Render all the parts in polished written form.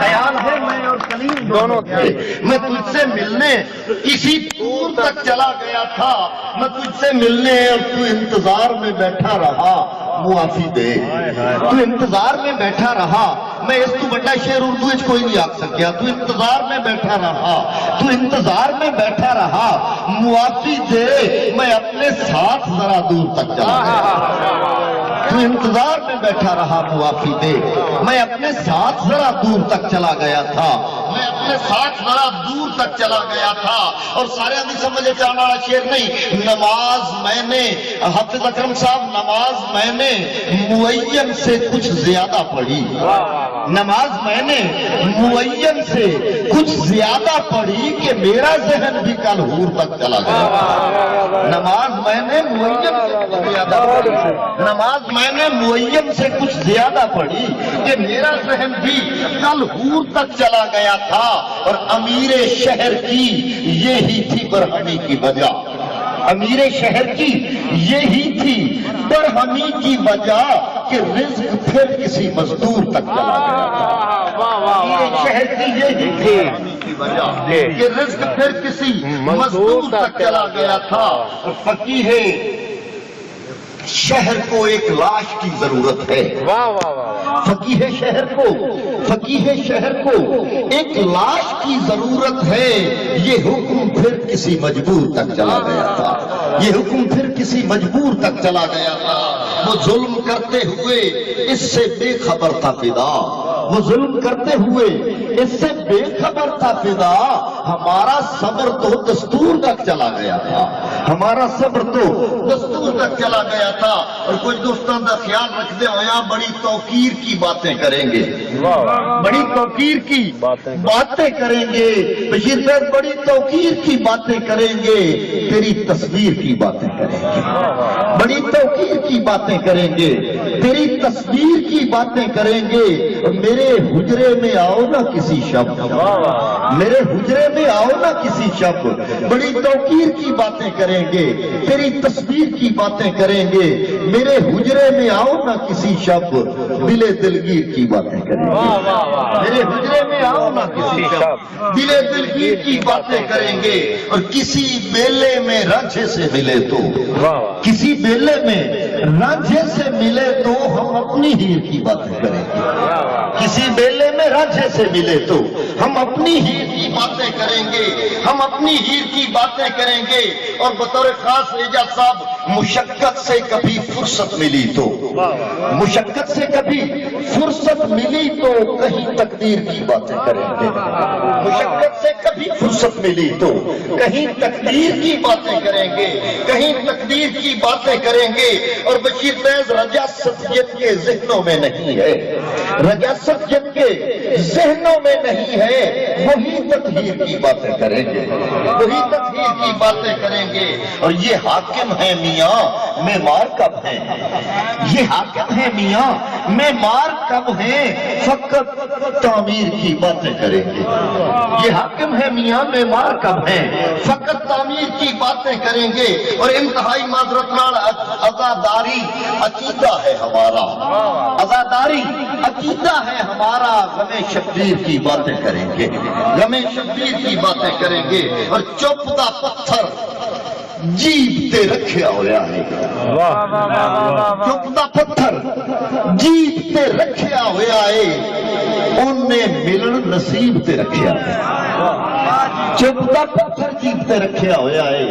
خیال ہے میں اور کلیم دونوں تھے. میں تجھ سے ملنے کسی دور تک چلا گیا تھا. میں تجھ سے ملنے اور تو انتظار میں بیٹھا رہا. معافی دے تو انتظار میں بیٹھا رہا. میں اس تو بڑا شعر اردو وچ کوئی نہیں آکھ سکیا. تو انتظار میں بیٹھا رہا. تو انتظار میں بیٹھا رہا. معافی دے میں اپنے ساتھ ذرا دور تک چلا گیا. تو انتظار میں بیٹھا رہا. معافی دے میں اپنے ساتھ ذرا دور تک چلا گیا تھا. میں اپنے ساتھ ذرا دور تک چلا گیا تھا. اور سارے آدمی سمجھے جانا والا شعر نہیں. نماز میں نے حافظ اکرم صاحب نماز میں نے معین سے کچھ زیادہ پڑھی. نماز میں نے معین سے کچھ زیادہ پڑھی کہ میرا ذہن بھی کل حور تک چلا گیا. نماز میں نے معین سے کچھ زیادہ پڑھی. نماز میں نے معین سے کچھ زیادہ پڑھی کہ میرا ذہن بھی کل حور تک چلا گیا تھا. اور امیر شہر کی یہی تھی برہمی کی وجہ. امیر شہر کی یہی تھی برہمی کی وجہ کہ رزق پھر کسی مزدور تک چلا گیا تھا. امیر شہر کی یہی تھی برہمی کی وجہ کہ رزق پھر کسی مزدور تک چلا گیا تھا. اور فقیہ شہر کو ایک لاش کی ضرورت ہے. فقیہ شہر کو ایک لاش کی ضرورت ہے. یہ حکم پھر کسی مجبور تک چلا گیا تھا. یہ حکم پھر کسی مجبور تک چلا گیا تھا. وہ ظلم کرتے ہوئے اس سے بے خبر تھا فدا. وہ ظلم کرتے ہوئے اس سے بے خبر تھا فدا. ہمارا صبر تو دستور تک چلا گیا تھا. ہمارا صبر تو دستور تک چلا گیا تھا. اور کچھ دوستان کا خیال رکھتے ہویا بڑی توقیر کی باتیں کریں گے. بڑی توقیر کی باتیں کریں گے. بشیر صاحب بڑی توقیر کی باتیں کریں گے. تیری تصویر کی باتیں کریں گے. بڑی توقیر کی باتیں کریں گے. تیری تصویر کی باتیں کریں گے. اور میرے حجرے میں آؤ نہ کسی شب. میرے حجرے میں آؤ نہ کسی شب. بڑی توقیر کی باتیں کریں گے. تیری تصویر کی باتیں کریں گے. میرے حجرے میں آؤ نہ کسی شب. دل دلگیر کی باتیں کریں گے. میرے حجرے میں آؤ نہ کسی شب. دل دلگیر کی باتیں کریں گے. اور کسی بیلے میں رانجھے سے ملے تو کسی بیلے میں رانجھے سے ملے تو ہم اپنی ہیر کی باتیں کریں گے. کسی بیلے میں رانجھے سے ملے تو ہم اپنی ہیر کی باتیں کریں گے. ہم اپنی ہیر کی باتیں کریں گے. اور بطور خاص اعجاز صاحب مشقت سے کبھی فرصت ملی تو مشقت سے کبھی فرصت ملی تو کہیں تقدیر کی باتیں کریں گے. مشقت سے کبھی فرصت ملی تو کہیں تقدیر کی باتیں کریں گے. کہیں تقدیر کی باتیں کریں گے. اور بشیر فیض رجاستیت کے ذہنوں میں نہیں ہے. رجاستیت کے ذہنوں میں نہیں ہے. وہی تطہیر کی باتیں کریں گے. وہی تطہیر کی باتیں کریں گے. اور یہ حاکم ہے میاں معمار کب ہیں. یہ حاکم ہے میاں معمار کب ہیں. فقط تعمیر کی باتیں کریں گے. یہ حاکم ہے میاں معمار کب ہیں. فقط تعمیر کی باتیں کریں گے. اور انتہائی معذرت نال عزاداری عقیدہ ہے ہمارا. عزاداری عقیدہ ہے ہمارا. غم شبیر کی باتیں کریں گے. غم شبیر کی باتیں کریں گے. اور چپ دا پتھر جیب تے رکھیا ہویا ہے. چپ دا پتھر جیب تے رکھیا ہویا ہے. انہیں ملن نصیب تے رکھیا ہے. چپ دا پتھر جیب تے رکھیا ہویا ہے.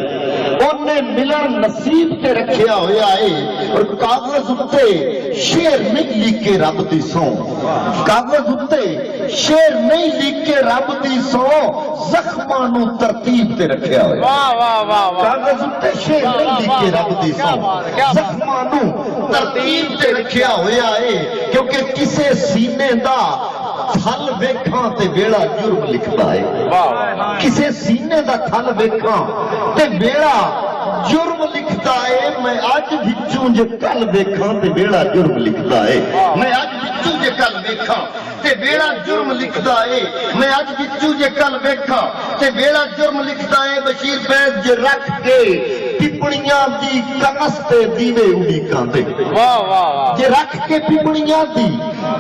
انہیں ملن نصیب تے رکھیا ہویا ہے. اور کاغذ اتے شعر نہیں لکھ کے رب دی سو. کاغذ اتے شعر نہیں لکھ کے رب دی سو. زخماں نو ترتیب تے رکھیا ہویا. کاغذ اتے شعر نہیں لکھ کے رب دی سو. زخماں نو ترتیب تے رکھیا ہویا ہے. کیونکہ کسے سینے دا تھل ویکھاں تے بیڑا جرم لکھدا ہے. کسے سینے دا تھل ویکھاں تے بیڑا جرم لکھدا ہے. میں اج وچوں جے کل ویکھاں تے بیڑا جرم لکھدا ہے. میں اج وچوں جے کل ویکھاں تے بیڑا جرم لکھدا ہے. میں اج وچوں جے کل ویکھاں تے بیڑا جرم لکھدا ہے. بشیر فیض جے رکھ کے پپڑیاں دی کمس تے دیوے اڑیکاں تے. جے رکھ کے پپڑیاں دی